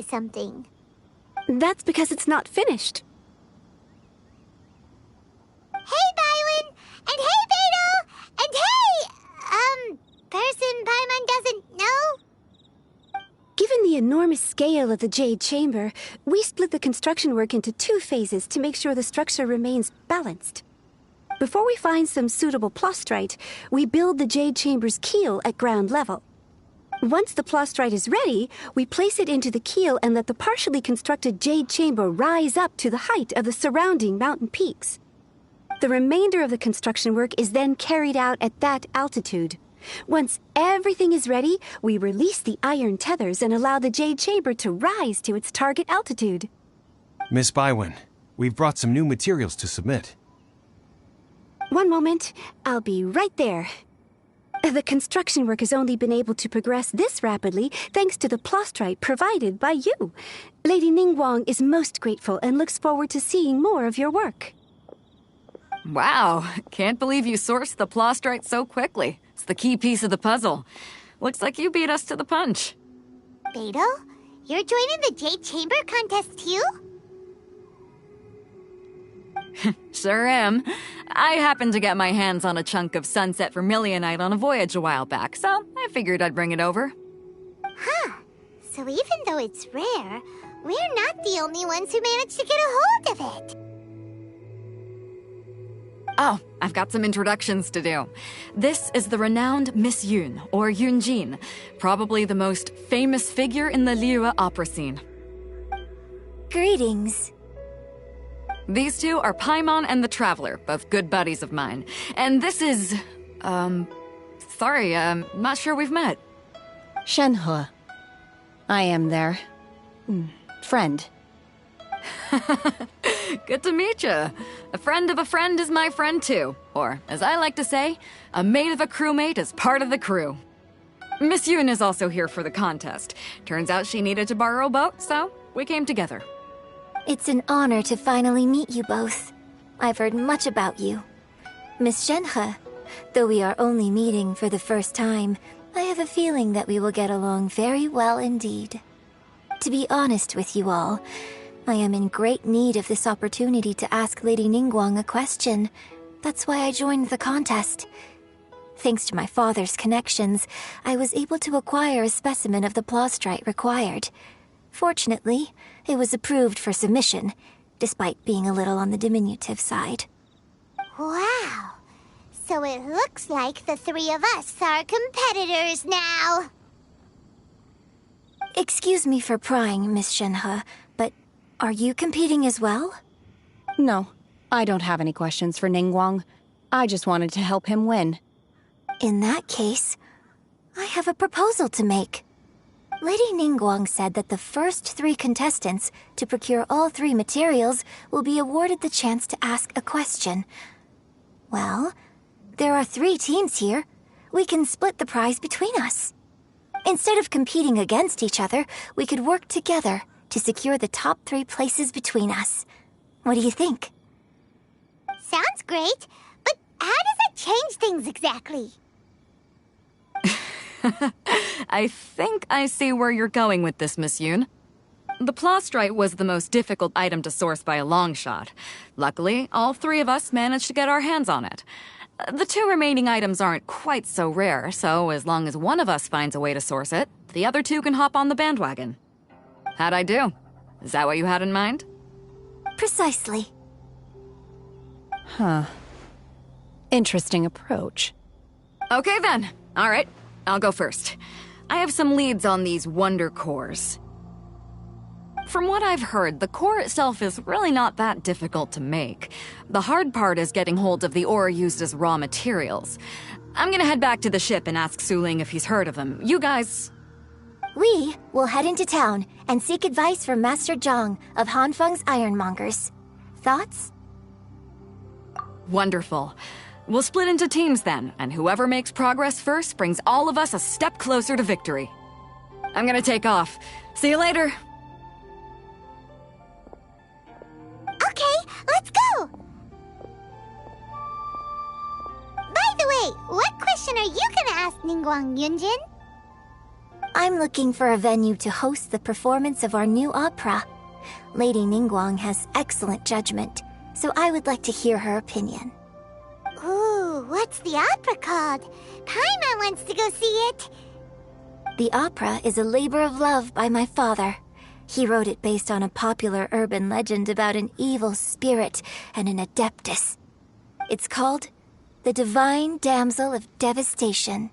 by something. That's because it's not finished. Hey, Bywin! And hey, Beto! And hey! Person Paimon doesn't know? Given the enormous scale of the Jade Chamber, we split the construction work into 2 phases to make sure the structure remains balanced. Before we find some suitable plastrite, we build the Jade Chamber's keel at ground level. Once the plastrite is ready, we place it into the keel and let the partially constructed Jade Chamber rise up to the height of the surrounding mountain peaks. The remainder of the construction work is then carried out at that altitude. Once everything is ready, we release the iron tethers and allow the Jade Chamber to rise to its target altitude. Miss Bywin, we've brought some new materials to submit. One moment, I'll be right there. The construction work has only been able to progress this rapidly thanks to the plastrite provided by you. Lady Ningguang is most grateful and looks forward to seeing more of your work. Wow, can't believe you sourced the plastrite so quickly. It's the key piece of the puzzle. Looks like you beat us to the punch. Beto, you're joining the Jade Chamber contest too? Sure am. I happened to get my hands on a chunk of sunset vermilionite on a voyage a while back, so I figured I'd bring it over. Huh. So even though it's rare, we're not the only ones who managed to get a hold of it. Oh, I've got some introductions to do. This is the renowned Miss Yun, or Yunjin, probably the most famous figure in the Liyue opera scene. Greetings. These two are Paimon and the Traveler, both good buddies of mine. And this is... sorry, not sure we've met. Shenhe. I am their... friend. Good to meet you. A friend of a friend is my friend too. Or, as I like to say, a mate of a crewmate is part of the crew. Miss Yun is also here for the contest. Turns out she needed to borrow a boat, so we came together. It's an honor to finally meet you both. I've heard much about you. Miss Shenhe, though we are only meeting for the first time, I have a feeling that we will get along very well indeed. To be honest with you all, I am in great need of this opportunity to ask Lady Ningguang a question. That's why I joined the contest. Thanks to my father's connections, I was able to acquire a specimen of the plastrite required. Fortunately, it was approved for submission, despite being a little on the diminutive side. Wow! So it looks like the 3 of us are competitors now! Excuse me for prying, Miss Shenhe, but are you competing as well? No, I don't have any questions for Ningguang. I just wanted to help him win. In that case, I have a proposal to make. Lady Ningguang said that the first 3 contestants to procure all 3 materials will be awarded the chance to ask a question. Well, there are 3 teams here. We can split the prize between us. Instead of competing against each other, we could work together to secure the top 3 places between us. What do you think? Sounds great, but how does it change things exactly? I think I see where you're going with this, Miss Yun. The plastrite was the most difficult item to source by a long shot. Luckily, all 3 of us managed to get our hands on it. The 2 remaining items aren't quite so rare, so as long as one of us finds a way to source it, the other 2 can hop on the bandwagon. How'd I do? Is that what you had in mind? Precisely. Huh. Interesting approach. Okay then. All right. I'll go first. I have some leads on these wonder cores. From what I've heard, the core itself is really not that difficult to make. The hard part is getting hold of the ore used as raw materials. I'm gonna head back to the ship and ask Suling if he's heard of them. You guys... We will head into town and seek advice from Master Zhang of Hanfeng's Ironmongers. Thoughts? Wonderful. We'll split into teams then, and whoever makes progress first brings all of us a step closer to victory. I'm gonna take off. See you later. Okay, let's go! By the way, what question are you gonna ask Ningguang, Yunjin? I'm looking for a venue to host the performance of our new opera. Lady Ningguang has excellent judgment, so I would like to hear her opinion. Ooh, what's the opera called? Paimon wants to go see it. The opera is a labor of love by my father. He wrote it based on a popular urban legend about an evil spirit and an adeptus. It's called The Divine Damsel of Devastation.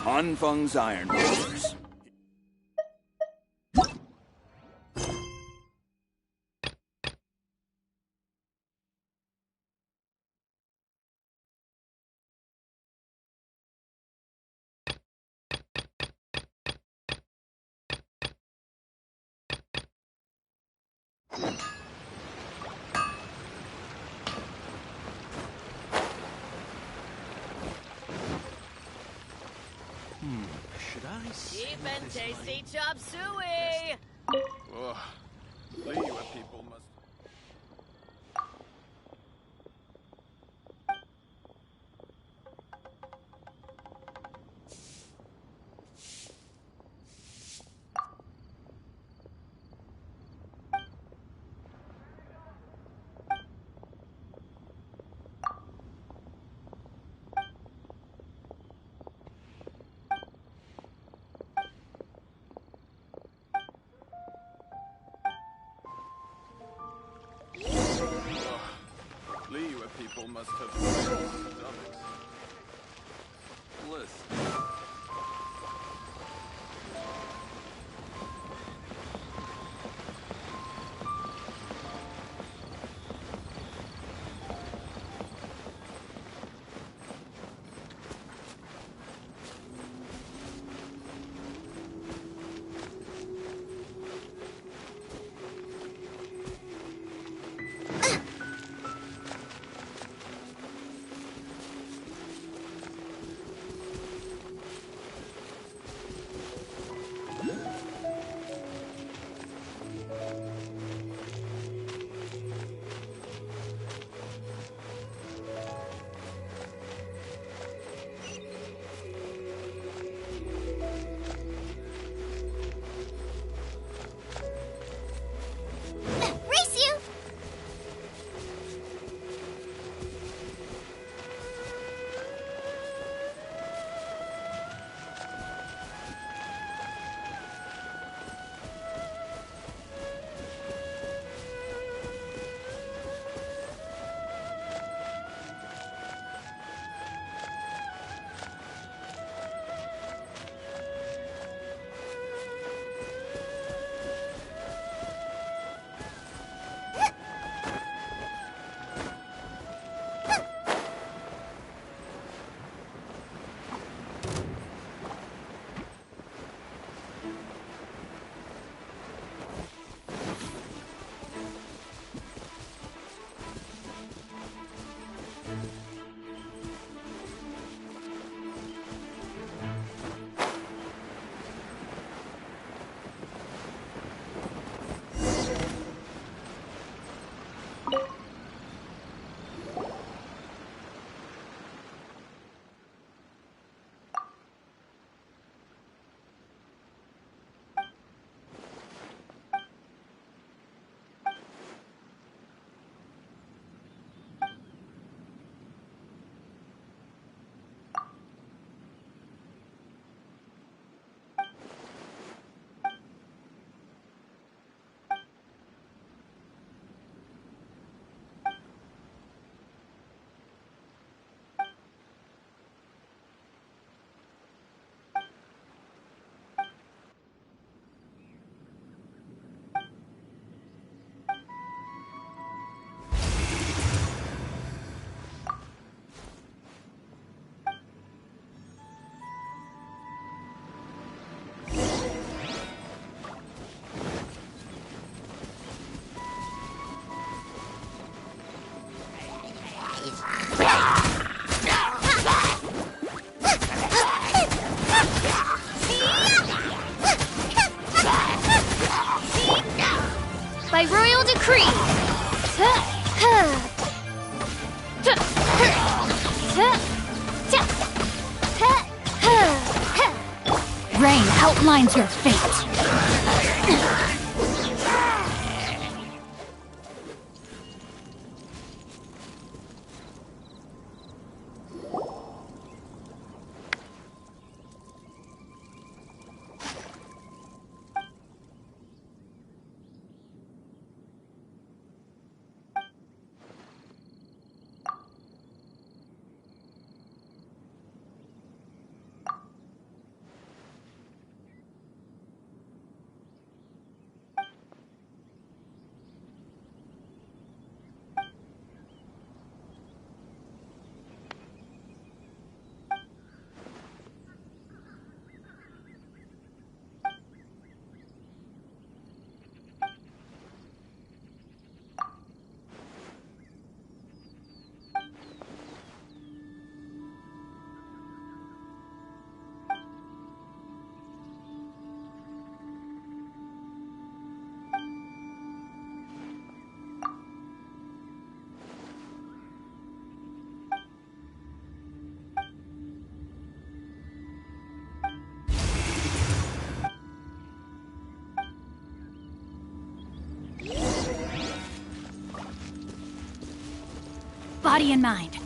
Hanfeng's Iron Brothers. Should I Cheap and tasty chop suey! Ugh. Liyue people must... Liyue people must have stomachs. Listen. Rain outlines your fate. Body and mind.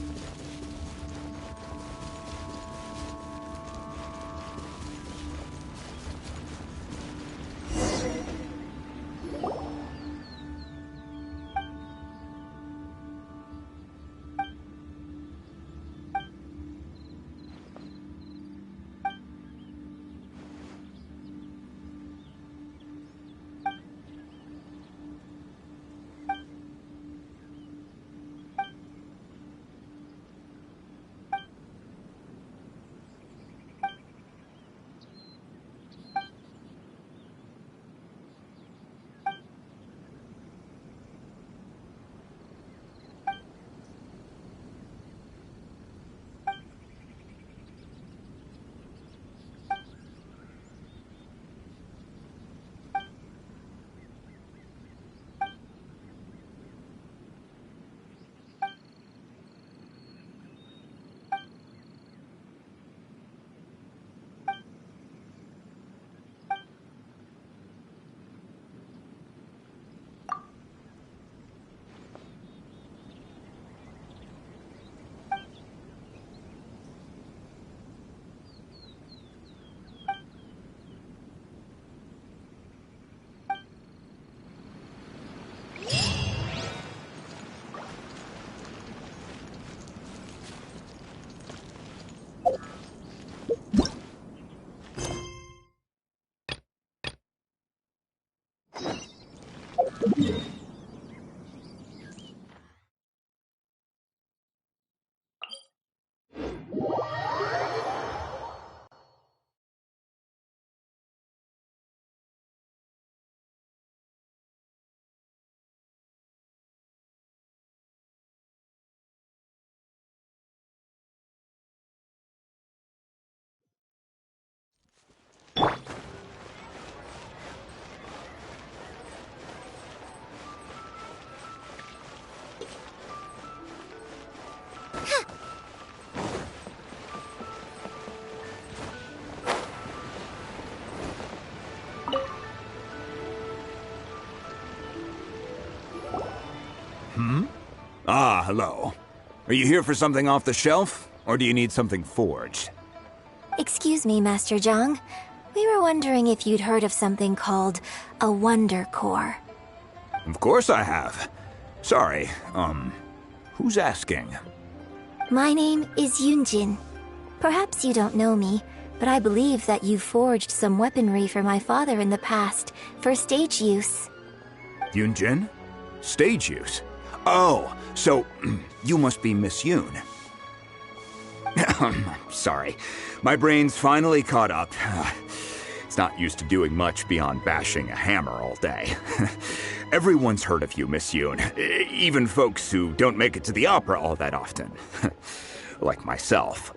Ah, hello. Are you here for something off the shelf, or do you need something forged? Excuse me, Master Zhang. We were wondering if you'd heard of something called a Wonder Core. Of course I have. Sorry, who's asking? My name is Yunjin. Perhaps you don't know me, but I believe that you forged some weaponry for my father in the past, for stage use. Yunjin? Stage use? Oh, so you must be Miss Yoon. Sorry, my brain's finally caught up. It's not used to doing much beyond bashing a hammer all day. Everyone's heard of you, Miss Yoon. Even folks who don't make it to the opera all that often. Like myself.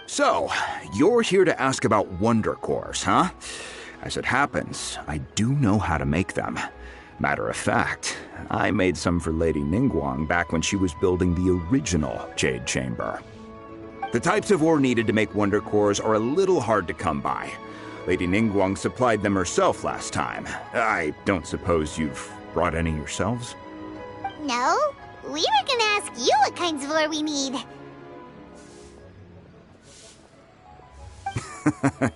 So, you're here to ask about Wonder Cores, huh? As it happens, I do know how to make them. Matter of fact, I made some for Lady Ningguang back when she was building the original Jade Chamber. The types of ore needed to wonder cores are a little hard to come by. Lady Ningguang supplied them herself last time. I don't suppose you've brought any yourselves? No, we were gonna ask you what kinds of ore we need.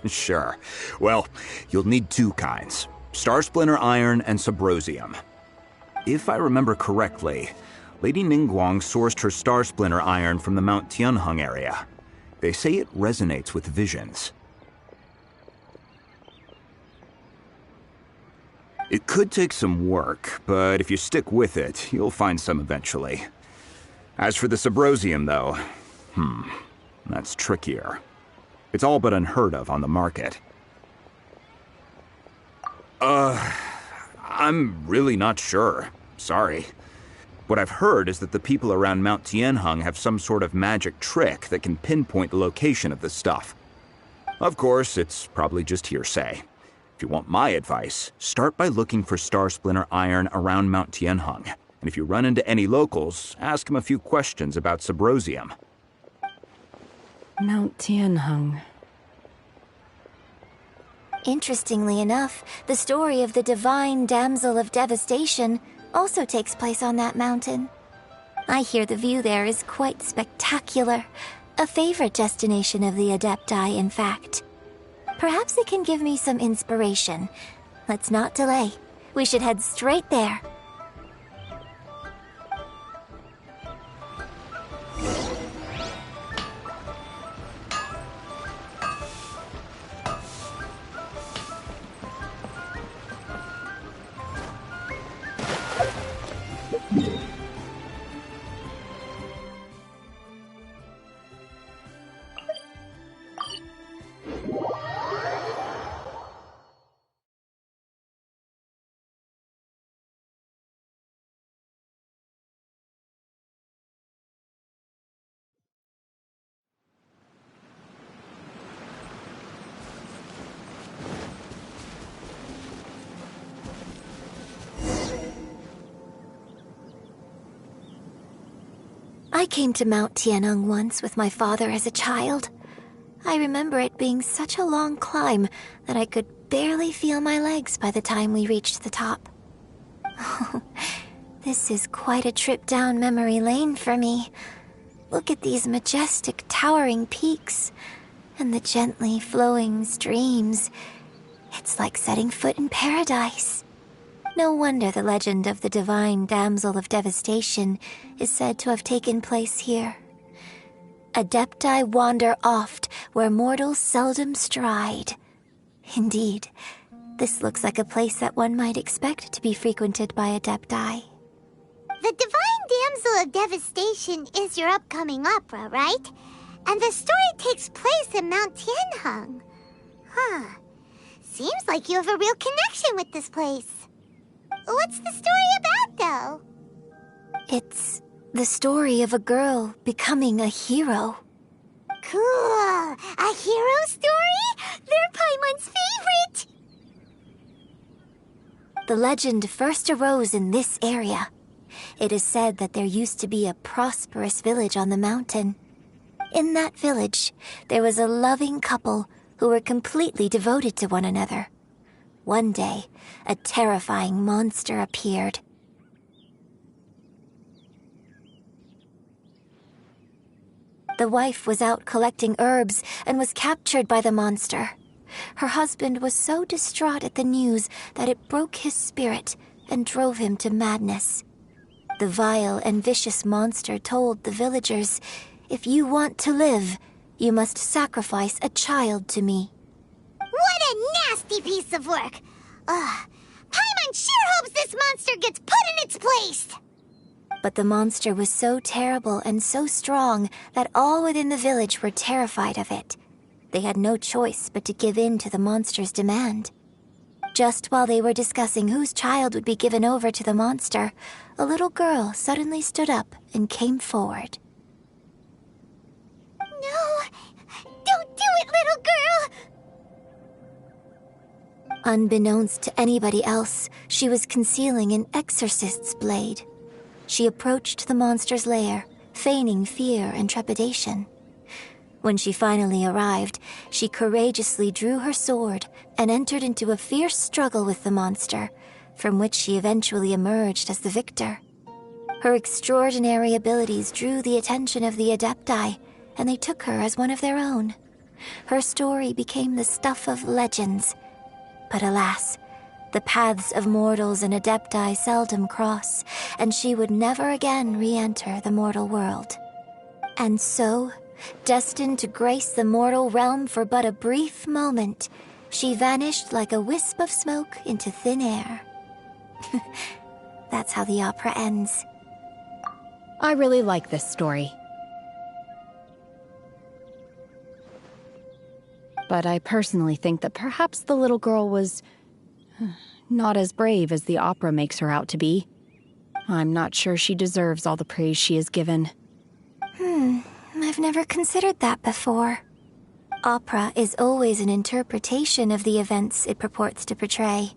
Sure. Well, you'll need two kinds. Star Splinter Iron and Subrosium. If I remember correctly, Lady Ningguang sourced her Star Splinter Iron from the Mount Tianheng area. They say it resonates with visions. It could take some work, but if you stick with it, you'll find some eventually. As for the Subrosium, though, that's trickier. It's all but unheard of on the market. I'm really not sure. Sorry. What I've heard is that the people around Mount Tianheng have some sort of magic trick that can pinpoint the location of the stuff. Of course, it's probably just hearsay. If you want my advice, start by looking for Star Splinter Iron around Mount Tianheng. And if you run into any locals, ask them a few questions about Subrosium. Mount Tianheng. Interestingly enough, the story of the divine damsel of devastation also takes place on that mountain. I hear the view there is quite spectacular. A favorite destination of the Adepti, in fact. Perhaps it can give me some inspiration. Let's not delay. We should head straight there. I came to Mount Tianheng once with my father as a child. I remember it being such a long climb that I could barely feel my legs by the time we reached the top. Oh, this is quite a trip down memory lane for me. Look at these majestic, towering peaks and the gently flowing streams. It's like setting foot in paradise. No wonder the legend of the divine damsel of devastation is said to have taken place here. Adepti wander oft where mortals seldom stride. Indeed, this looks like a place that one might expect to be frequented by Adepti. The divine damsel of devastation is your upcoming opera, right? And the story takes place in Mount Tianheng. Huh. Seems like you have a real connection with this place. What's the story about, though? It's the story of a girl becoming a hero. Cool! A hero story? They're Paimon's favorite! The legend first arose in this area. It is said that there used to be a prosperous village on the mountain. In that village, there was a loving couple who were completely devoted to one another. One day, a terrifying monster appeared. The wife was out collecting herbs and was captured by the monster. Her husband was so distraught at the news that it broke his spirit and drove him to madness. The vile and vicious monster told the villagers, "If you want to live, you must sacrifice a child to me." What a nasty piece of work! Paimon sure hopes this monster gets put in its place! But the monster was so terrible and so strong that all within the village were terrified of it. They had no choice but to give in to the monster's demand. Just while they were discussing whose child would be given over to the monster, a little girl suddenly stood up and came forward. No! Don't do it, little girl! Unbeknownst to anybody else, she was concealing an exorcist's blade. She approached the monster's lair, feigning fear and trepidation. When she finally arrived, she courageously drew her sword and entered into a fierce struggle with the monster, from which she eventually emerged as the victor. Her extraordinary abilities drew the attention of the Adepti, and they took her as one of their own. Her story became the stuff of legends. But alas, the paths of mortals and Adepti seldom cross, and she would never again re-enter the mortal world. And so, destined to grace the mortal realm for but a brief moment, she vanished like a wisp of smoke into thin air. That's how the opera ends. I really like this story. But I personally think that perhaps the little girl was not as brave as the opera makes her out to be. I'm not sure she deserves all the praise she is given. I've never considered that before. Opera is always an interpretation of the events it purports to portray.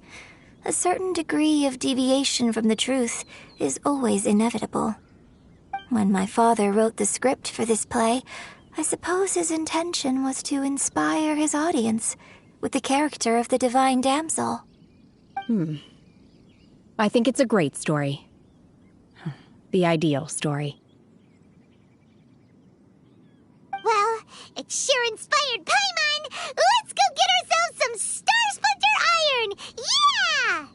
A certain degree of deviation from the truth is always inevitable. When my father wrote the script for this play, I suppose his intention was to inspire his audience with the character of the divine damsel. I think it's a great story. The ideal story. Well, it sure inspired Paimon! Let's go get ourselves some Star Splinter Iron! Yeah!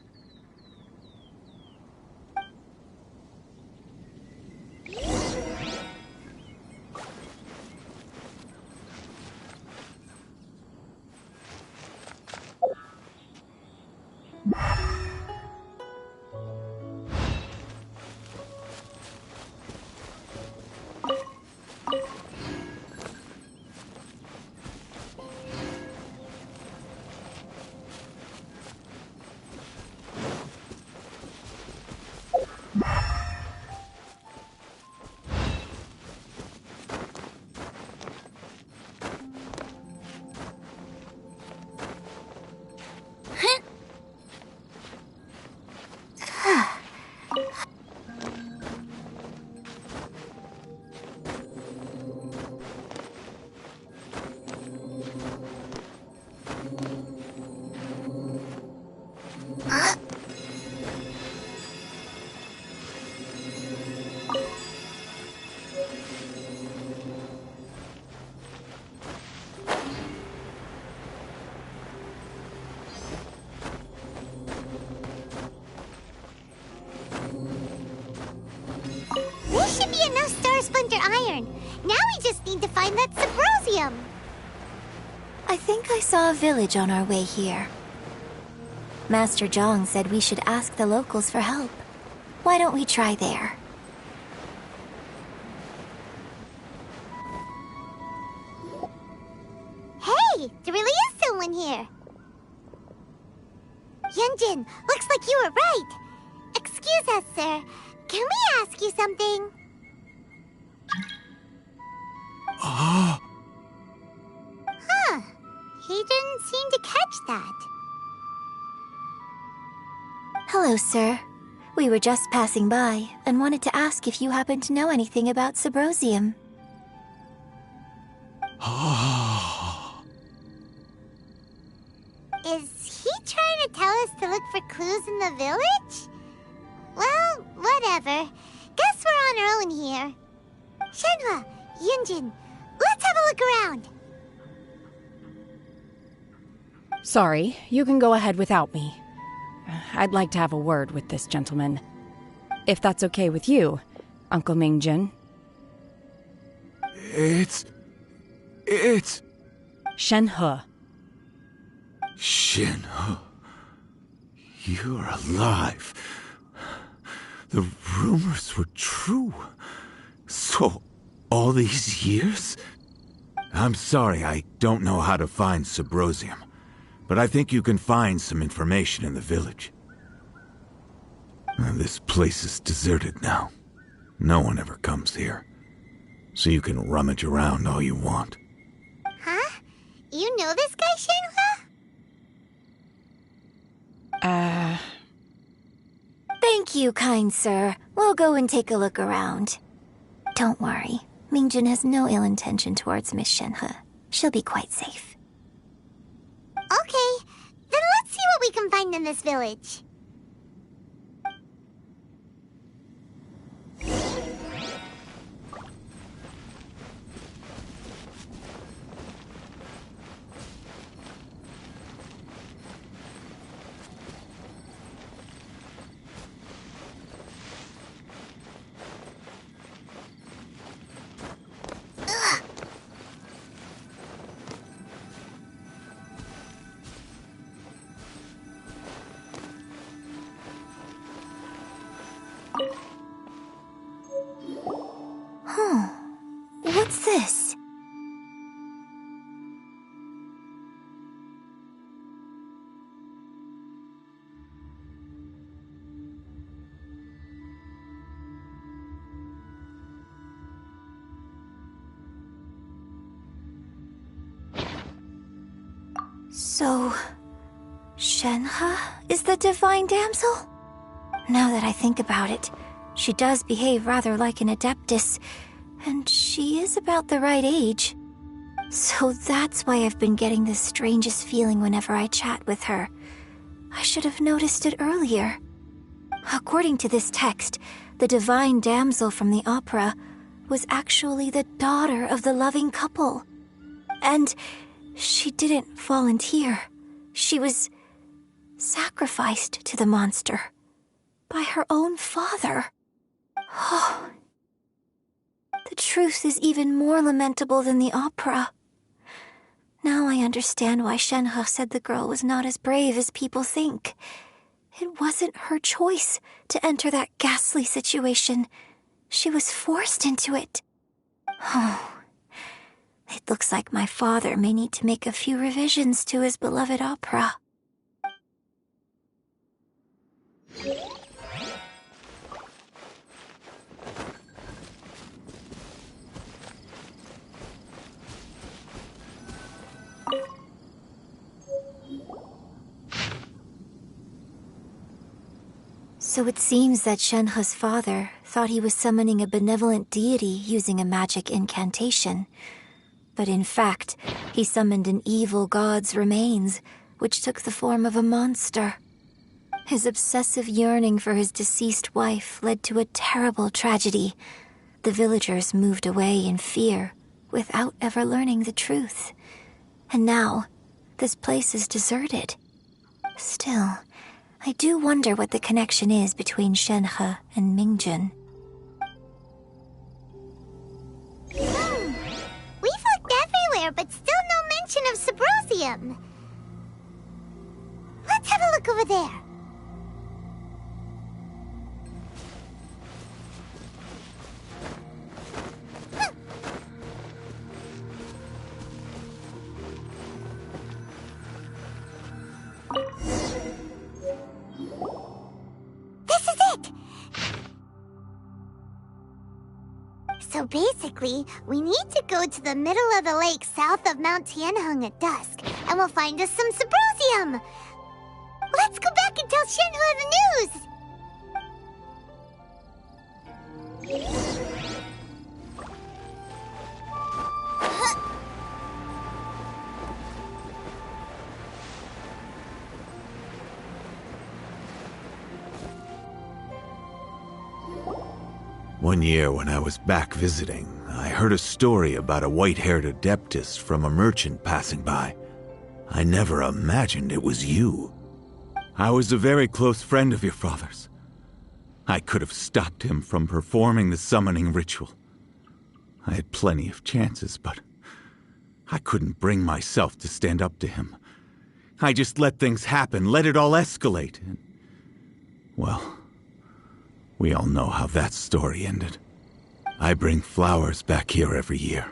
This should be enough Star Splinter Iron. Now we just need to find that Subrosium. I think I saw a village on our way here. Master Zhang said we should ask the locals for help. Why don't we try there? Hey, there really is someone here. Yunjin, looks like you were right. Excuse us, sir. Can we ask you something? Huh. He didn't seem to catch that. Hello, sir. We were just passing by and wanted to ask if you happen to know anything about Subrosium. Is he trying to tell us to look for clues in the village? Well, whatever. Guess we're on our own here. Shenhua, Yunjin, let's have a look around. Sorry, you can go ahead without me. I'd like to have a word with this gentleman. If that's okay with you, Uncle Mingjin. It's... Shenhe. Shenhe. You're alive. The rumors were true. So, all these years? I'm sorry, I don't know how to find Subrosium. But I think you can find some information in the village. This place is deserted now. No one ever comes here. So you can rummage around all you want. Huh? You know this guy, Shenhua? Thank you, kind sir. We'll go and take a look around. Don't worry. Mingjun has no ill intention towards Miss Shenhe. She'll be quite safe. Okay, then let's see what we can find in this village. What's this? So, Shenhe is the divine damsel? Now that I think about it, she does behave rather like an adeptus, and she is about the right age. So that's why I've been getting the strangest feeling whenever I chat with her. I should have noticed it earlier. According to this text, the divine damsel from the opera was actually the daughter of the loving couple. And she didn't volunteer. She was sacrificed to the monster by her own father. Oh, the truth is even more lamentable than the opera. Now I understand why Shenhe said the girl was not as brave as people think. It wasn't her choice to enter that ghastly situation. She was forced into it. Oh, it looks like my father may need to make a few revisions to his beloved opera. So it seems that Shenhe's father thought he was summoning a benevolent deity using a magic incantation. But in fact, he summoned an evil god's remains, which took the form of a monster. His obsessive yearning for his deceased wife led to a terrible tragedy. The villagers moved away in fear, without ever learning the truth. And now, this place is deserted. Still, I do wonder what the connection is between Shenhe and Mingjun. We've looked everywhere, but still no mention of Sabrosium. Let's have a look over there. So basically, we need to go to the middle of the lake south of Mount Tianheng at dusk, and we'll find us some Sabrosium! Let's go back and tell Shenhe the news! One year when I was back visiting, I heard a story about a white-haired adeptus from a merchant passing by. I never imagined it was you. I was a very close friend of your father's. I could have stopped him from performing the summoning ritual. I had plenty of chances, but I couldn't bring myself to stand up to him. I just let things happen, let it all escalate. And, well, we all know how that story ended. I bring flowers back here every year.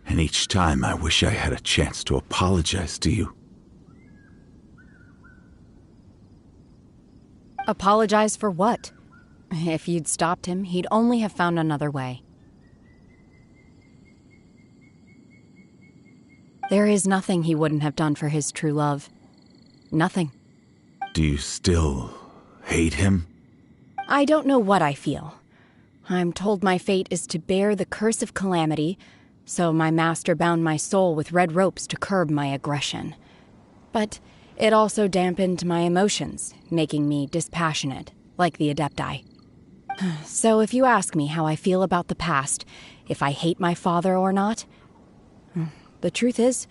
And each time I wish I had a chance to apologize to you. Apologize for what? If you'd stopped him, he'd only have found another way. There is nothing he wouldn't have done for his true love. Nothing. Do you still hate him? I don't know what I feel. I'm told my fate is to bear the curse of calamity, so my master bound my soul with red ropes to curb my aggression. But it also dampened my emotions, making me dispassionate, like the Adepti. So if you ask me how I feel about the past, if I hate my father or not, the truth is,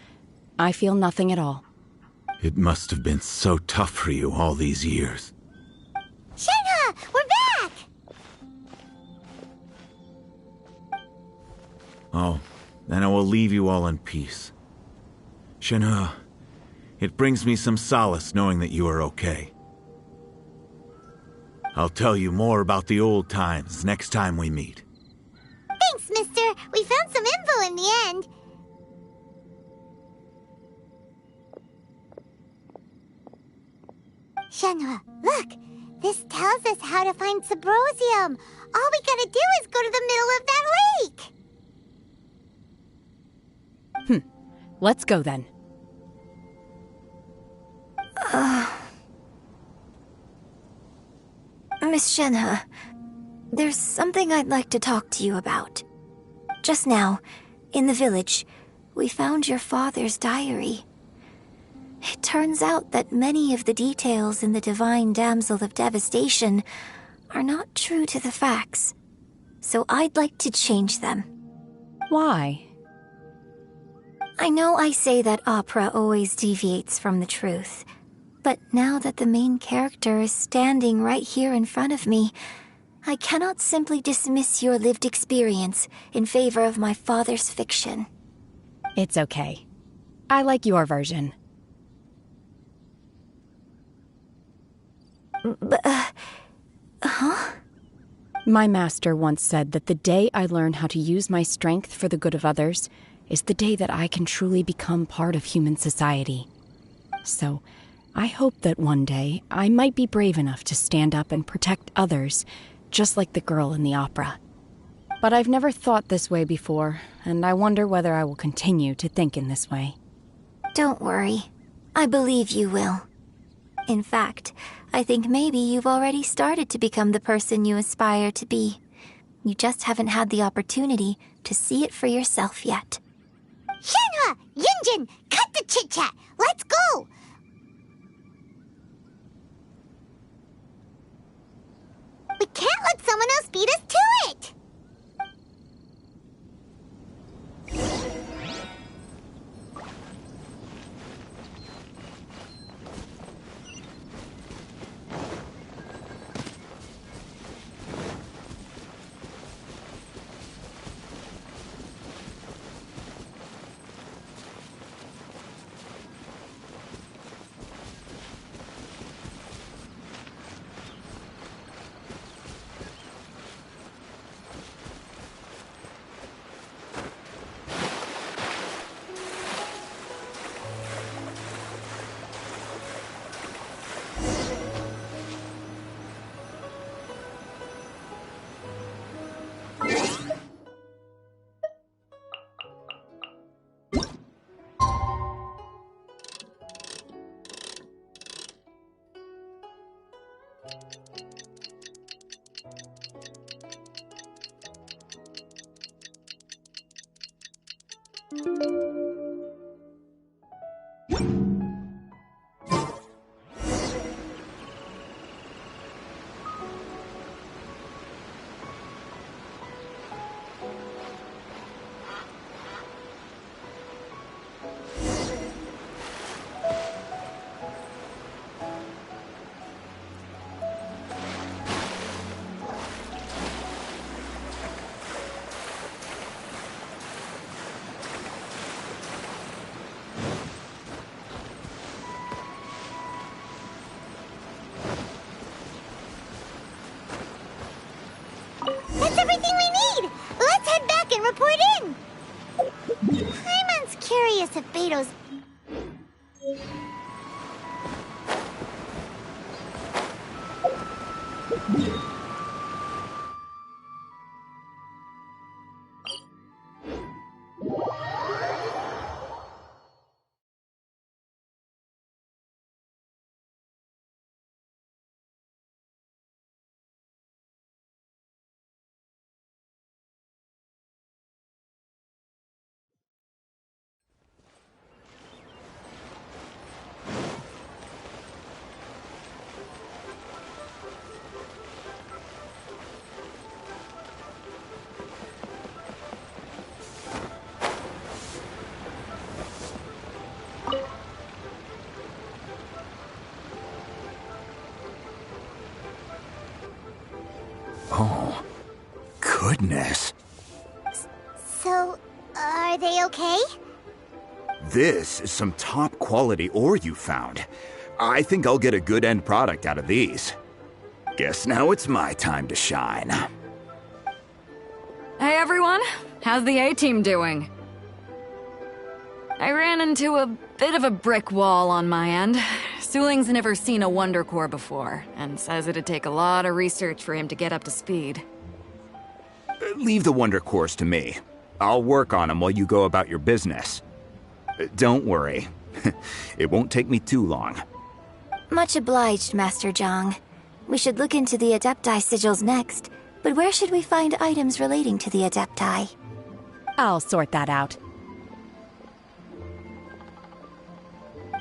I feel nothing at all. It must have been so tough for you all these years. Shenhe, we're back! Oh, then I will leave you all in peace. Shenhe, it brings me some solace knowing that you are okay. I'll tell you more about the old times next time we meet. Thanks, mister. We found some info in the end. Shenhe, look! This tells us how to find Subrosium. All we gotta do is go to the middle of that lake! Let's go then. Miss Shenhe, there's something I'd like to talk to you about. Just now, in the village, we found your father's diary. It turns out that many of the details in the Divine Damsel of Devastation are not true to the facts. So I'd like to change them. Why? I know I say that opera always deviates from the truth, but now that the main character is standing right here in front of me, I cannot simply dismiss your lived experience in favor of my father's fiction. It's okay. I like your version. Huh? My master once said that the day I learn how to use my strength for the good of others is the day that I can truly become part of human society. So, I hope that one day I might be brave enough to stand up and protect others, just like the girl in the opera. But I've never thought this way before, and I wonder whether I will continue to think in this way. Don't worry. I believe you will. In fact, I think maybe you've already started to become the person you aspire to be. You just haven't had the opportunity to see it for yourself yet. Shenhe! Yunjin! Cut the chit-chat! Let's go! We can't let someone else beat us to it! That's everything we need! Let's head back and report in! Paimon's curious if Beto's goodness. So, are they okay? This is some top quality ore you found. I think I'll get a good end product out of these. Guess now it's my time to shine. Hey everyone, how's the A-team doing? I ran into a bit of a brick wall on my end. Suling's never seen a Wonder Core before, and says it'd take a lot of research for him to get up to speed. Leave the Wonder Cores to me. I'll work on them while you go about your business. Don't worry. It won't take me too long. Much obliged, Master Zhang. We should look into the Adepti sigils next, but where should we find items relating to the Adepti? I'll sort that out.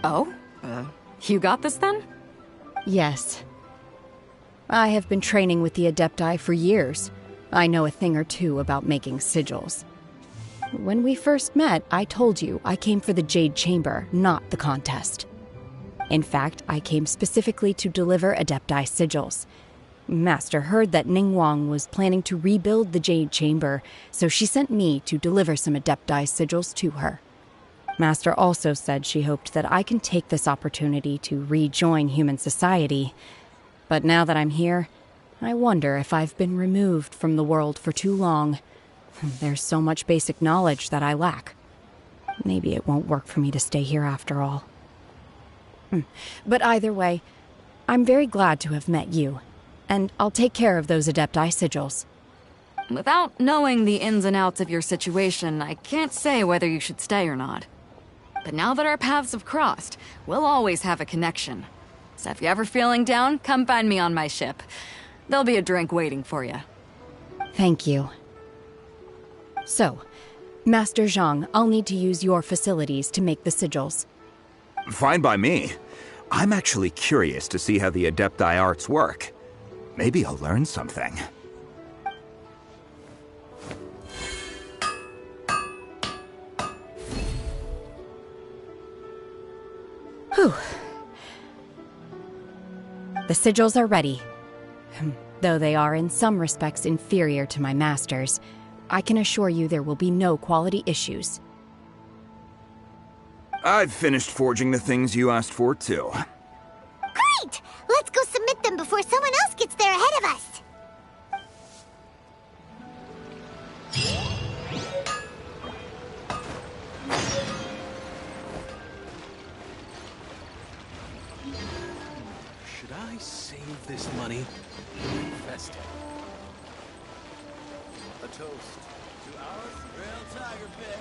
Oh? You got this then? Yes. I have been training with the Adepti for years. I know a thing or two about making sigils. When we first met, I told you I came for the Jade Chamber, not the contest. In fact, I came specifically to deliver Adepti sigils. Master heard that Ningguang was planning to rebuild the Jade Chamber, so she sent me to deliver some Adepti sigils to her. Master also said she hoped that I can take this opportunity to rejoin human society. But now that I'm here, I wonder if I've been removed from the world for too long. There's so much basic knowledge that I lack. Maybe it won't work for me to stay here after all. But either way, I'm very glad to have met you, and I'll take care of those Adepti sigils. Without knowing the ins and outs of your situation, I can't say whether you should stay or not. But now that our paths have crossed, we'll always have a connection. So if you're ever feeling down, come find me on my ship. There'll be a drink waiting for you. Thank you. So, Master Zhang, I'll need to use your facilities to make the sigils. Fine by me. I'm actually curious to see how the Adepti arts work. Maybe I'll learn something. Whew. The sigils are ready. Though they are in some respects inferior to my master's, I can assure you there will be no quality issues. I've finished forging the things you asked for, too. Great! Let's go submit them before someone else gets there ahead of us. Should I save this money? Invest it. A toast to our real tiger pig.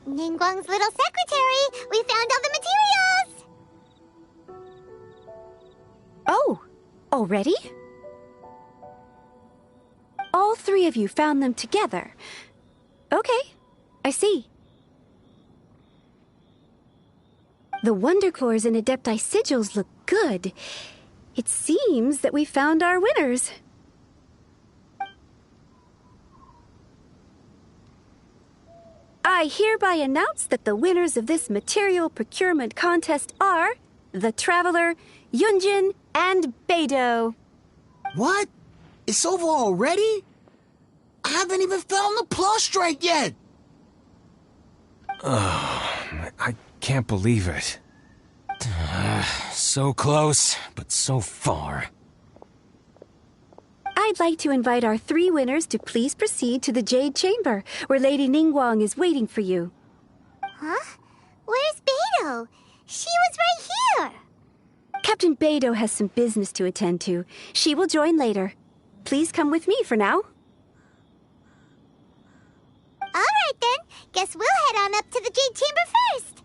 Ningguang's little secretary! We found all the materials! Oh, already? All three of you found them together. Okay, I see. The Wonder Cores and Adepti sigils look good. It seems that we found our winners. I hereby announce that the winners of this material procurement contest are the Traveler, Yunjin, and Beidou. What? It's over already? I haven't even found the plustrite yet! I can't believe it. So close, but so far. I'd like to invite our three winners to please proceed to the Jade Chamber, where Lady Ningguang is waiting for you. Huh? Where's Beidou? She was right here! Captain Beidou has some business to attend to. She will join later. Please come with me for now. Alright then, guess we'll head on up to the Jade Chamber first.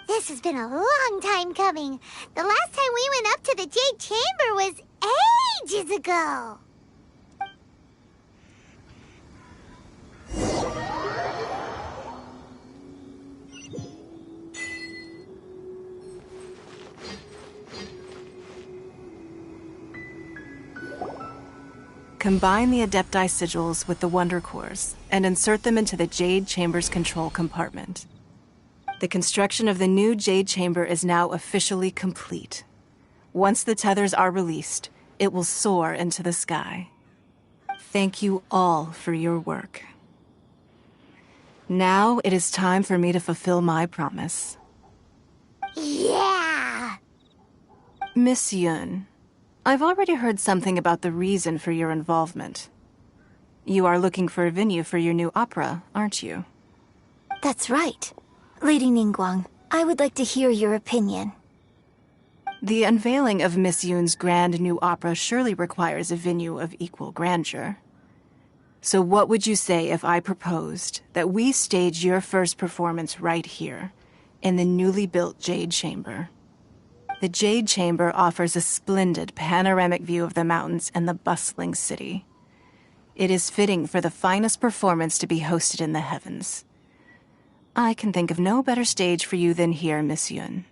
This has been a long time coming. The last time we went up to the Jade Chamber was ages ago. Combine the Adepti sigils with the Wonder Cores and insert them into the Jade Chamber's control compartment. The construction of the new Jade Chamber is now officially complete. Once the tethers are released, it will soar into the sky. Thank you all for your work. Now it is time for me to fulfill my promise. Yeah! Miss Yun, I've already heard something about the reason for your involvement. You are looking for a venue for your new opera, aren't you? That's right. Lady Ningguang, I would like to hear your opinion. The unveiling of Miss Yun's grand new opera surely requires a venue of equal grandeur. So what would you say if I proposed that we stage your first performance right here, in the newly built Jade Chamber? The Jade Chamber offers a splendid panoramic view of the mountains and the bustling city. It is fitting for the finest performance to be hosted in the heavens. I can think of no better stage for you than here, Miss Yun.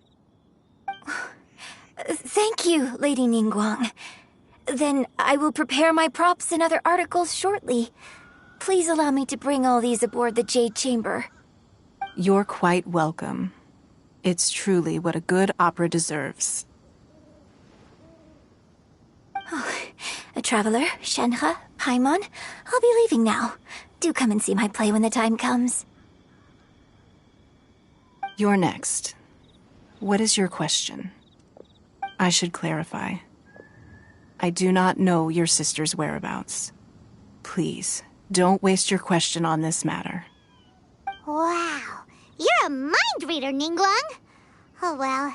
Thank you, Lady Ningguang. Then I will prepare my props and other articles shortly. Please allow me to bring all these aboard the Jade Chamber. You're quite welcome. It's truly what a good opera deserves. Oh, a traveler, Shenhe, Paimon, I'll be leaving now. Do come and see my play when the time comes. You're next. What is your question? I should clarify. I do not know your sister's whereabouts. Please, don't waste your question on this matter. Wow, you're a mind reader, Ningguang. Oh well,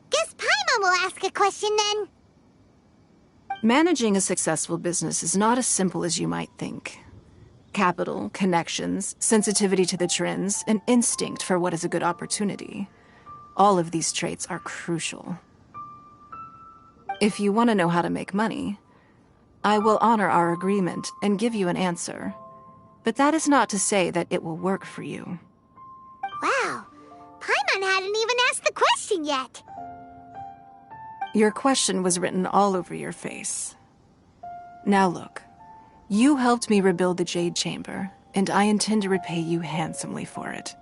guess Paimon will ask a question then. Managing a successful business is not as simple as you might think. Capital, connections, sensitivity to the trends, and instinct for what is a good opportunity. All of these traits are crucial. If you want to know how to make money, I will honor our agreement and give you an answer. But that is not to say that it will work for you. Wow, Paimon hadn't even asked the question yet. Your question was written all over your face. Now look, you helped me rebuild the Jade Chamber, and I intend to repay you handsomely for it.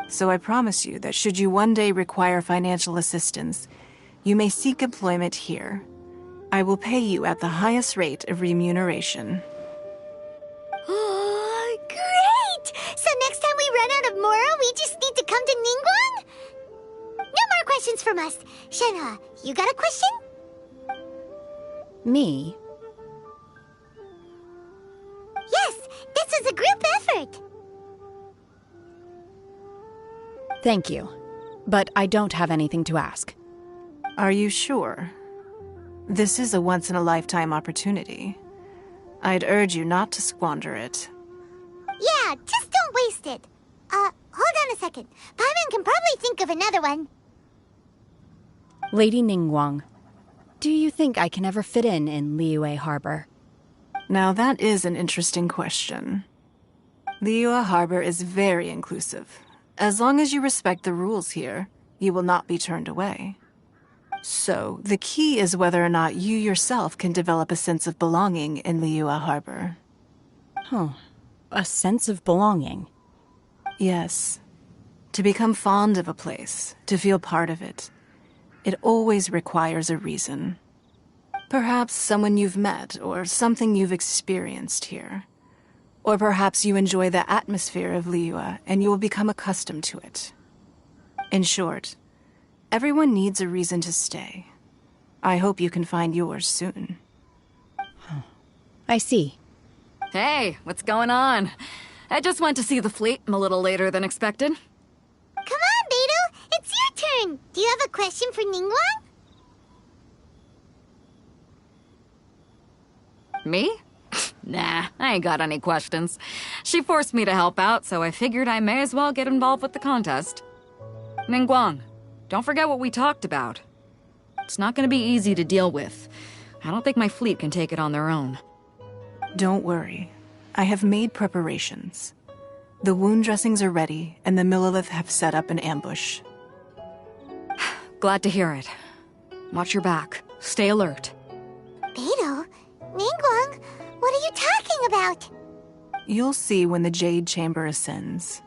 So I promise you that should you one day require financial assistance, you may seek employment here. I will pay you at the highest rate of remuneration. Oh, great! So next time we run out of Moro, we just need to come to Ningguang? No more questions from us. Shenhe, you got a question? Me? Yes, this is a group effort. Thank you. But I don't have anything to ask. Are you sure? This is a once-in-a-lifetime opportunity. I'd urge you not to squander it. Yeah, just don't waste it. Hold on a second. Paimon can probably think of another one. Lady Ningguang, do you think I can ever fit in Liyue Harbor? Now that is an interesting question. Liyue Harbor is very inclusive. As long as you respect the rules here, you will not be turned away. So, the key is whether or not you yourself can develop a sense of belonging in Liyue Harbor. Huh. A sense of belonging? Yes. To become fond of a place, to feel part of it, it always requires a reason. Perhaps someone you've met, or something you've experienced here. Or perhaps you enjoy the atmosphere of Liyue, and you will become accustomed to it. In short, everyone needs a reason to stay. I hope you can find yours soon. I see. Hey, what's going on? I just went to see the fleet a little later than expected. Come on, Beidou! It's your turn. Do you have a question for Ningguang? Me? Nah, I ain't got any questions. She forced me to help out, so I figured I may as well get involved with the contest. Ningguang, don't forget what we talked about. It's not gonna be easy to deal with. I don't think my fleet can take it on their own. Don't worry. I have made preparations. The wound dressings are ready, and the Millilith have set up an ambush. Glad to hear it. Watch your back. Stay alert. Beidou? Ningguang? What are you talking about? You'll see when the Jade Chamber ascends.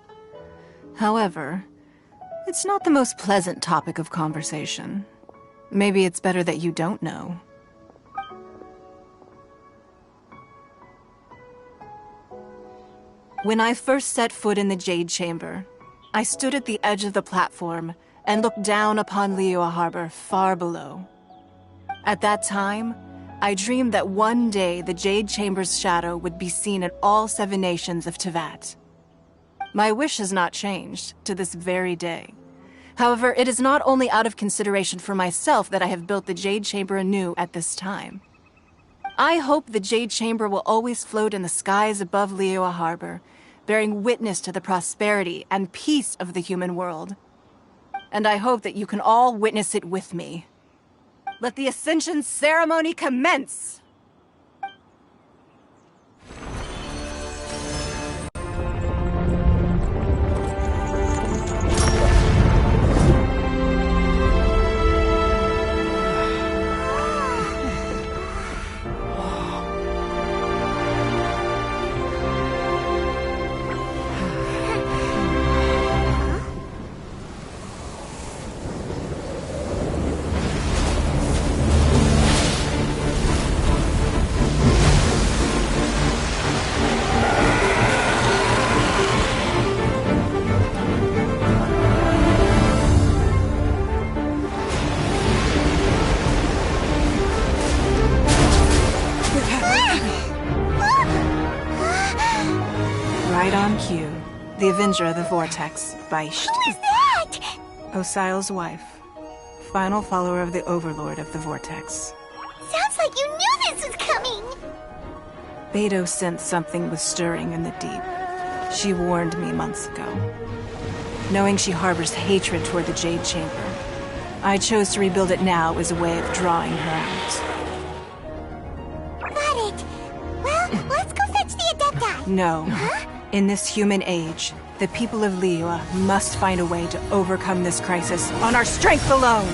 However, it's not the most pleasant topic of conversation. Maybe it's better that you don't know. When I first set foot in the Jade Chamber, I stood at the edge of the platform and looked down upon Liyue Harbor far below. At that time, I dreamed that one day the Jade Chamber's shadow would be seen in all 7 nations of Teyvat. My wish has not changed to this very day. However, it is not only out of consideration for myself that I have built the Jade Chamber anew at this time. I hope the Jade Chamber will always float in the skies above Liyue Harbor, bearing witness to the prosperity and peace of the human world. And I hope that you can all witness it with me. Let the Ascension ceremony commence! Right on cue. The Avenger of the Vortex, Beisht. Who is that? Osial's wife. Final follower of the Overlord of the Vortex. Sounds like you knew this was coming! Beidou sensed something was stirring in the deep. She warned me months ago. Knowing she harbors hatred toward the Jade Chamber, I chose to rebuild it now as a way of drawing her out. Got it. Well, let's go fetch the Adepti. No. Huh? In this human age, the people of Liyue must find a way to overcome this crisis on our strength alone!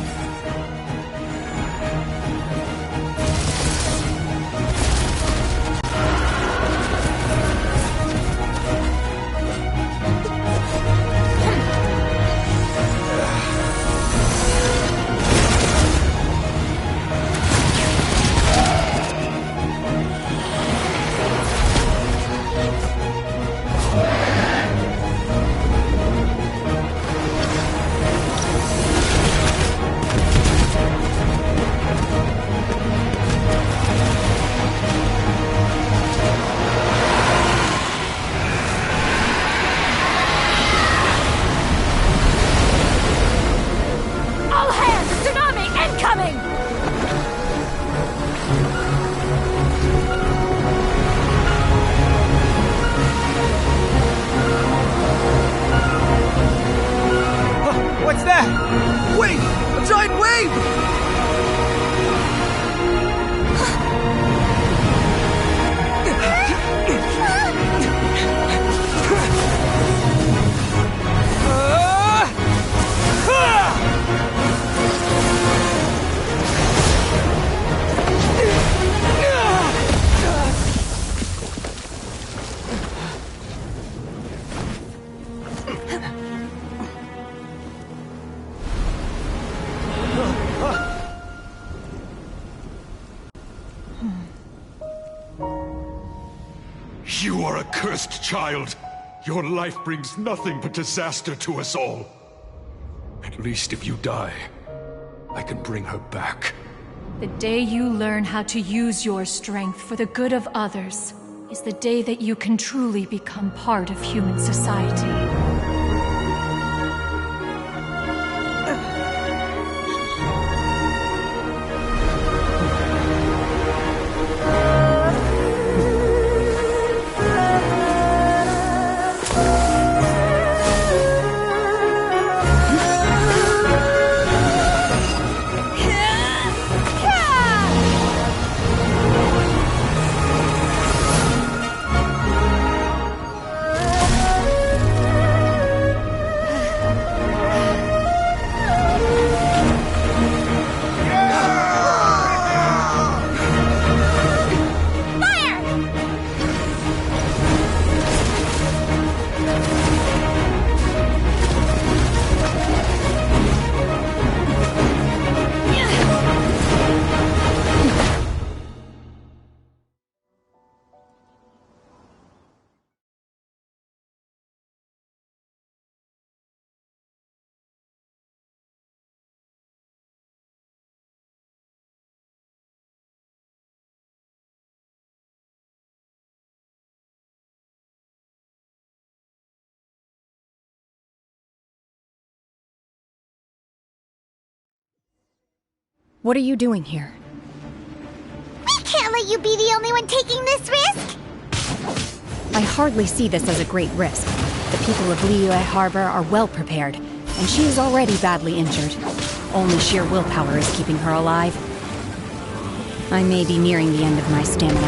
What's that? Wait! A giant wave! You are a cursed child. Your life brings nothing but disaster to us all. At least if you die, I can bring her back. The day you learn how to use your strength for the good of others is the day that you can truly become part of human society. What are you doing here? We can't let you be the only one taking this risk! I hardly see this as a great risk. The people of Liyue Harbor are well prepared, and she is already badly injured. Only sheer willpower is keeping her alive. I may be nearing the end of my stamina,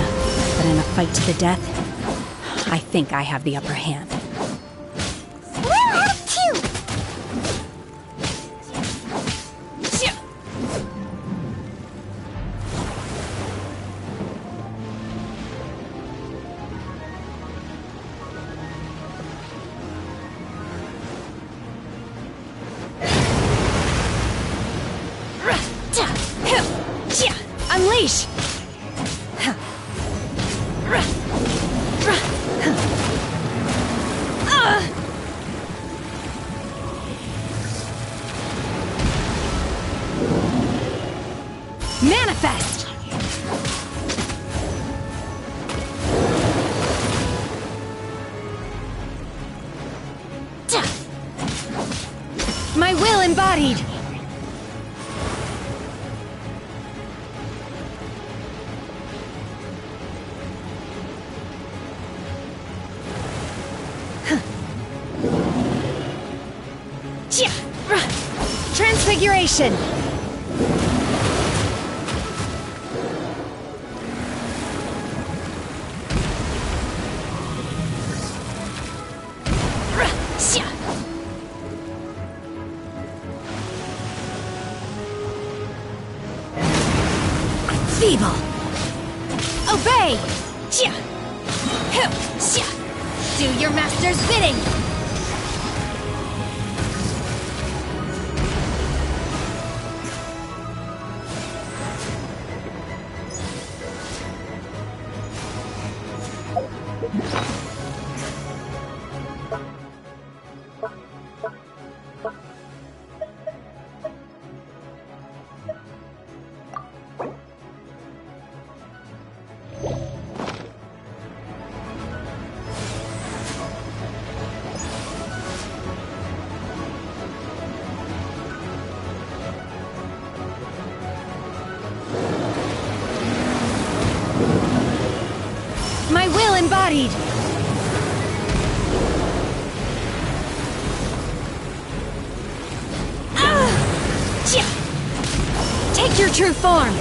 but in a fight to the death, I think I have the upper hand. We'll have two! Unleash! Manifest! My will embodied! Transfiguration! Feeble! Obey! Do your master's bidding! My will embodied! Take your true form!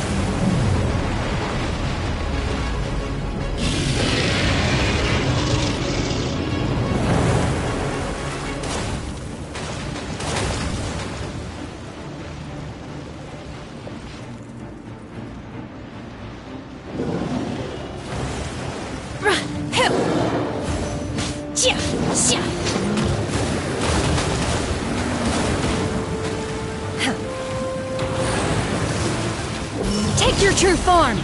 Take your true form!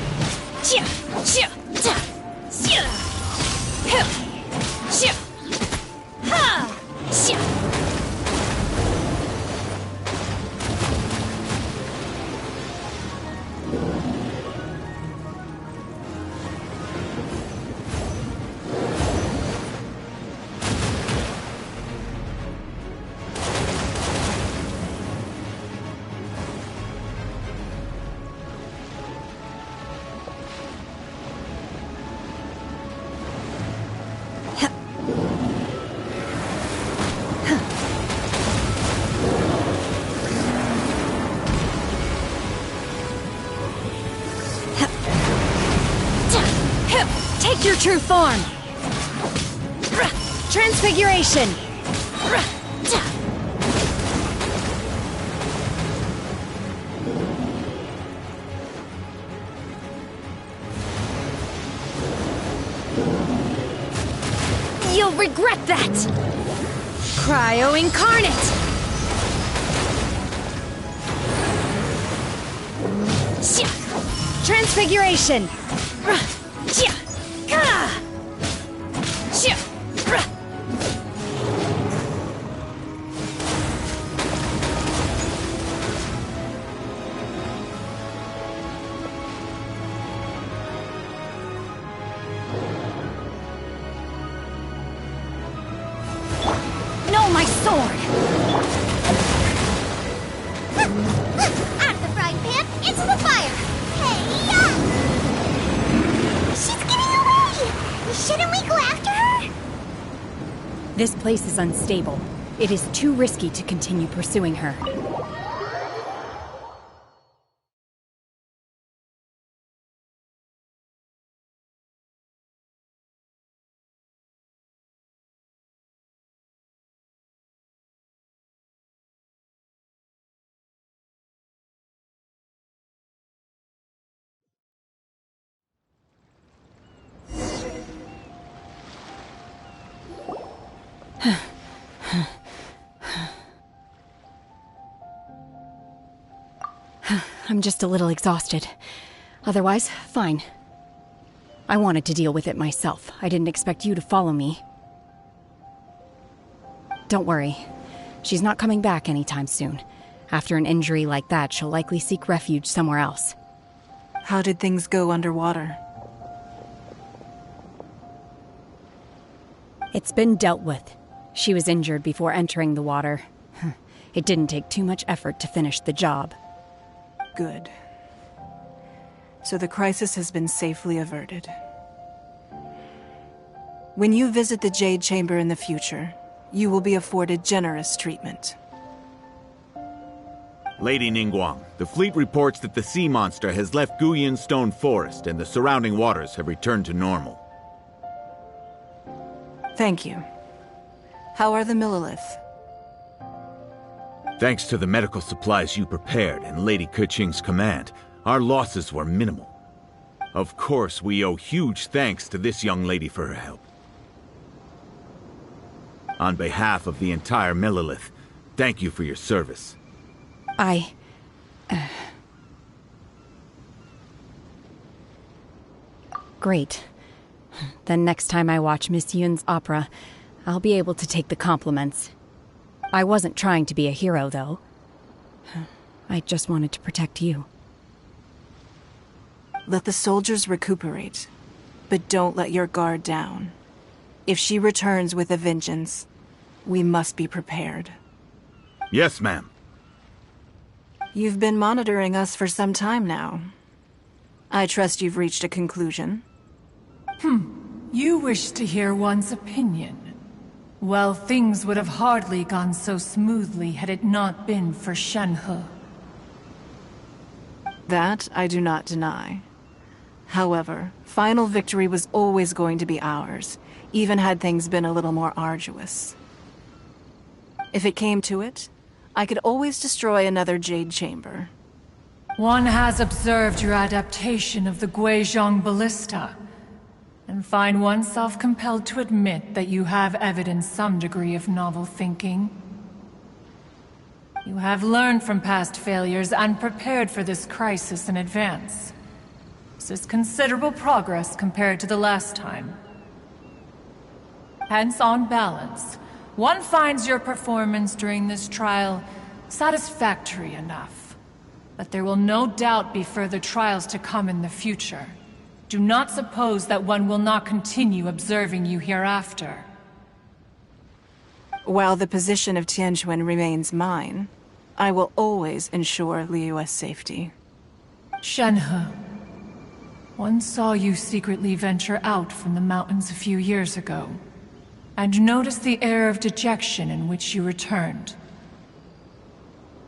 Take your true form! Transfiguration! You'll regret that! Cryo Incarnate! Transfiguration! No, my sword! Out of the frying pan, Into the fire! Hey-ya! She's getting away! Shouldn't we go after her? This place is unstable. It is too risky to continue pursuing her. I'm just a little exhausted. Otherwise, fine. I wanted to deal with it myself. I didn't expect you to follow me. Don't worry. She's not coming back anytime soon. After an injury like that, she'll likely seek refuge somewhere else. How did things go underwater? It's been dealt with. She was injured before entering the water. It didn't take too much effort to finish the job. Good. So the crisis has been safely averted. When you visit the Jade Chamber in the future, you will be afforded generous treatment. Lady Ningguang, the fleet reports that the sea monster has left Guyan Stone Forest and the surrounding waters have returned to normal. Thank you. How are the Millilith? Thanks to the medical supplies you prepared and Lady Keqing's command, our losses were minimal. Of course, we owe huge thanks to this young lady for her help. On behalf of the entire Millilith, thank you for your service. Great. Then next time I watch Miss Yun's opera, I'll be able to take the compliments. I wasn't trying to be a hero, though. I just wanted to protect you. Let the soldiers recuperate, but don't let your guard down. If she returns with a vengeance, we must be prepared. Yes, ma'am. You've been monitoring us for some time now. I trust you've reached a conclusion. You wish to hear one's opinion. Well, things would have hardly gone so smoothly had it not been for Shenhe. That I do not deny. However, final victory was always going to be ours, even had things been a little more arduous. If it came to it, I could always destroy another Jade Chamber. One has observed your adaptation of the Guizhong Ballista, and find oneself compelled to admit that you have evidenced some degree of novel thinking. You have learned from past failures and prepared for this crisis in advance. This is considerable progress compared to the last time. Hence, on balance, one finds your performance during this trial satisfactory enough. But there will no doubt be further trials to come in the future. Do not suppose that one will not continue observing you hereafter. While the position of Tianquan remains mine, I will always ensure Liyue's safety. Shenhe, one saw you secretly venture out from the mountains a few years ago, and noticed the air of dejection in which you returned.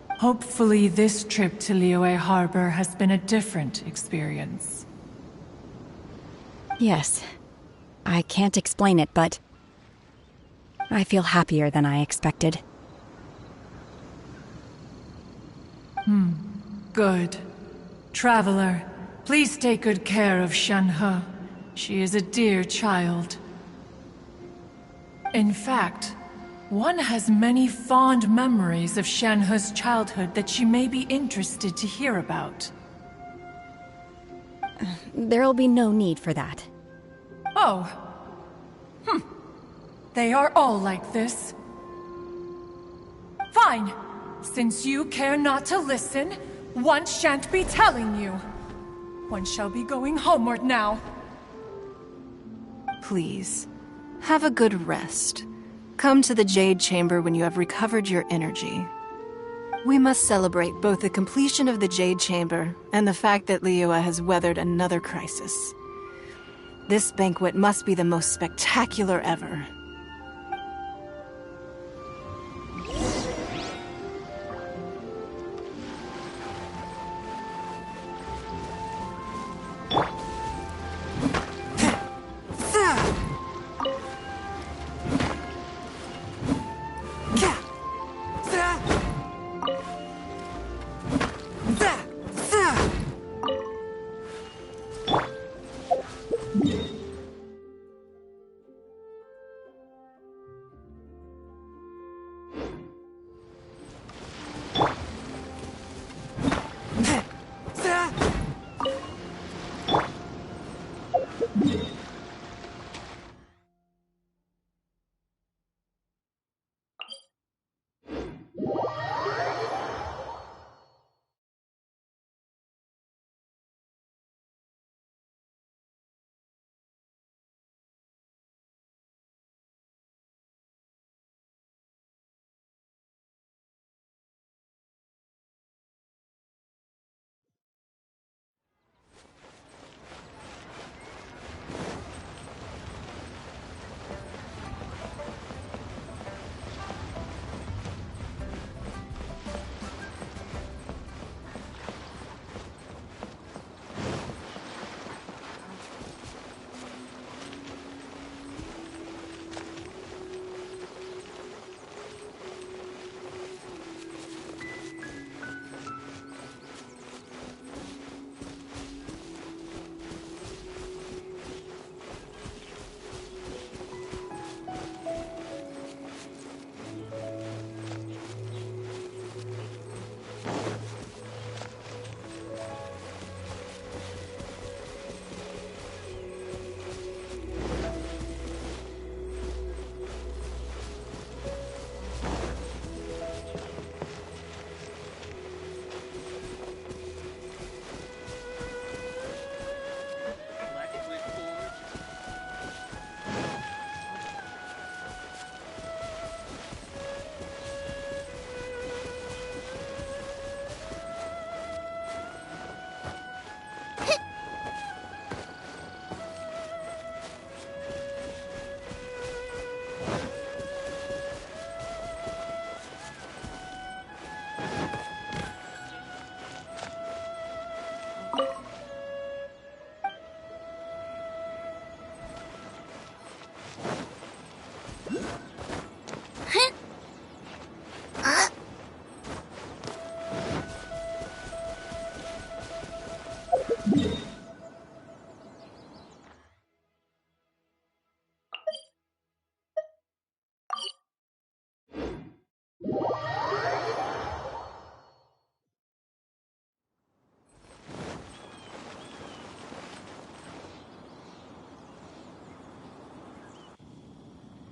Hopefully this trip to Liyue Harbor has been a different experience. Yes. I can't explain it, but I feel happier than I expected. Good. Traveler, please take good care of Shenhe. She is a dear child. In fact, one has many fond memories of Shenhe's childhood that she may be interested to hear about. There'll be no need for that. Oh. They are all like this. Fine. Since you care not to listen, one shan't be telling you. One shall be going homeward now. Please, have a good rest. Come to the Jade Chamber when you have recovered your energy. We must celebrate both the completion of the Jade Chamber and the fact that Liyue has weathered another crisis. This banquet must be the most spectacular ever.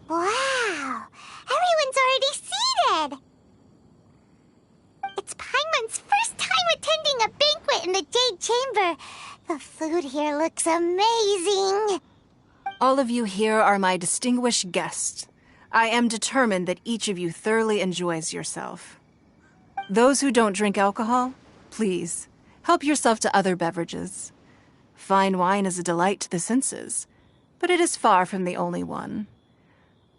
Wow! Everyone's already seated! It's Paimon's first time attending a banquet in the Jade Chamber. The food here looks amazing. All of you here are my distinguished guests. I am determined that each of you thoroughly enjoys yourself. Those who don't drink alcohol, please, help yourself to other beverages. Fine wine is a delight to the senses, but it is far from the only one.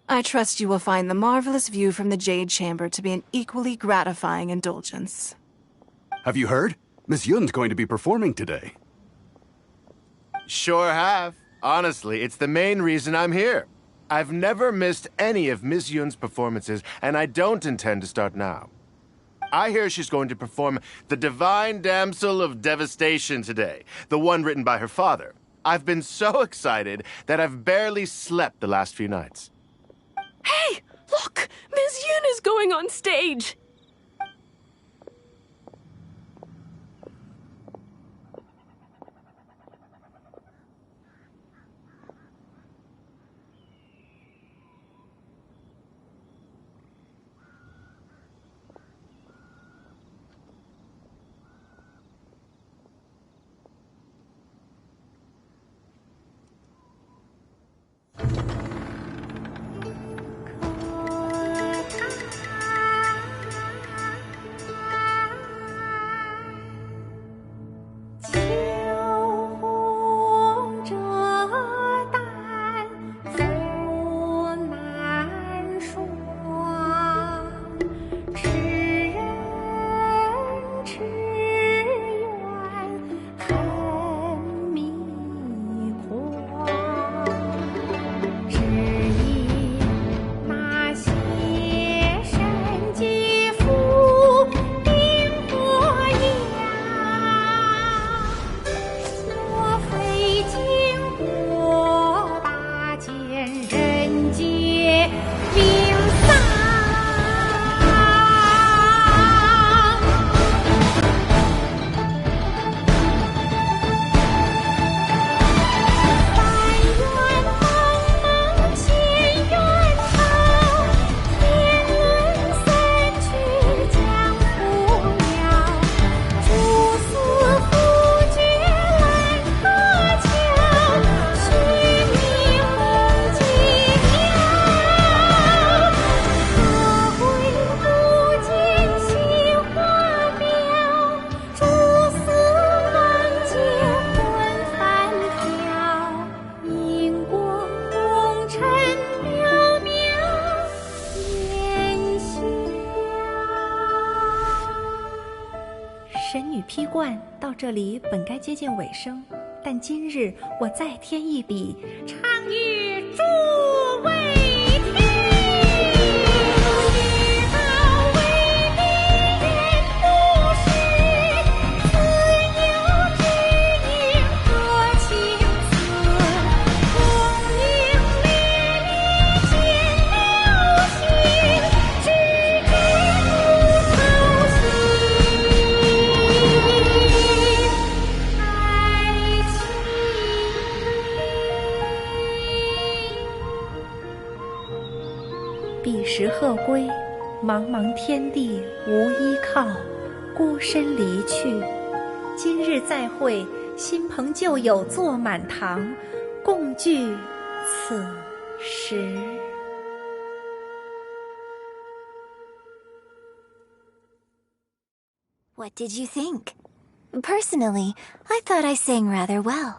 I trust you will find the marvelous view from the Jade Chamber to be an equally gratifying indulgence. Have you heard? Miss Yun's going to be performing today. Sure have. Honestly, it's the main reason I'm here. I've never missed any of Miss Yun's performances, and I don't intend to start now. I hear she's going to perform The Divine Damsel of Devastation today, the one written by her father. I've been so excited that I've barely slept the last few nights. Hey, look! Miss Yun is going on stage! 批贯，到这里本该接近尾声，但今日我再添一笔，唱与诸位听。彼时鹤归，茫茫天地无依靠，孤身离去。今日再会，新朋旧友坐满堂，共聚此时。What did you think? Personally, I thought I sang rather well.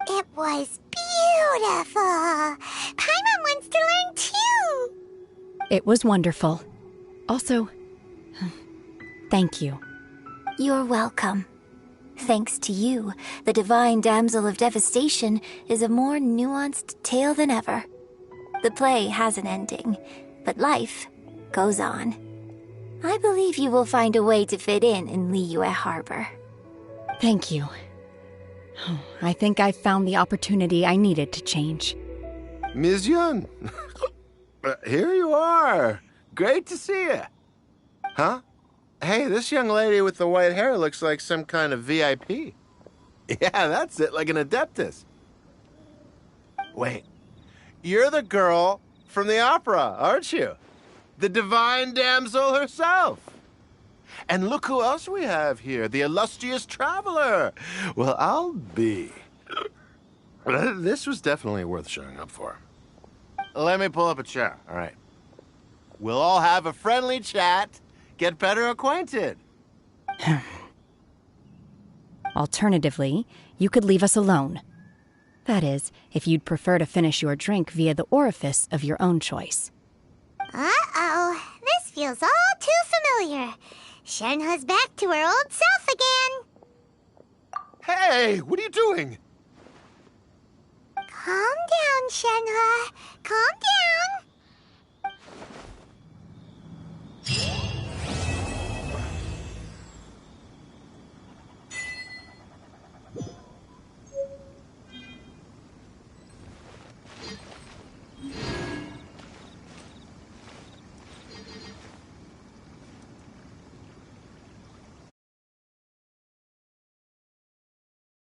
It was beautiful. Paimon wants to learn too. It was wonderful. Also, thank you. You're welcome. Thanks to you, the Divine Damsel of Devastation is a more nuanced tale than ever. The play has an ending, but life goes on. I believe you will find a way to fit in Liyue Harbor. Thank you. I think I've found the opportunity I needed to change. Ms. Yun, here you are. Great to see you. Huh? Hey, this young lady with the white hair looks like some kind of VIP. Yeah, that's it, like an Adeptus. Wait, you're the girl from the opera, aren't you? The Divine Damsel herself. And look who else we have here, the illustrious traveler. Well, I'll be. This was definitely worth showing up for. Let me pull up a chair, all right. We'll all have a friendly chat, get better acquainted. Alternatively, you could leave us alone. That is, if you'd prefer to finish your drink via the orifice of your own choice. Uh-oh, this feels all too familiar. Shenhe's back to her old self again. Hey, what are you doing? Calm down, Shenhe. Calm down.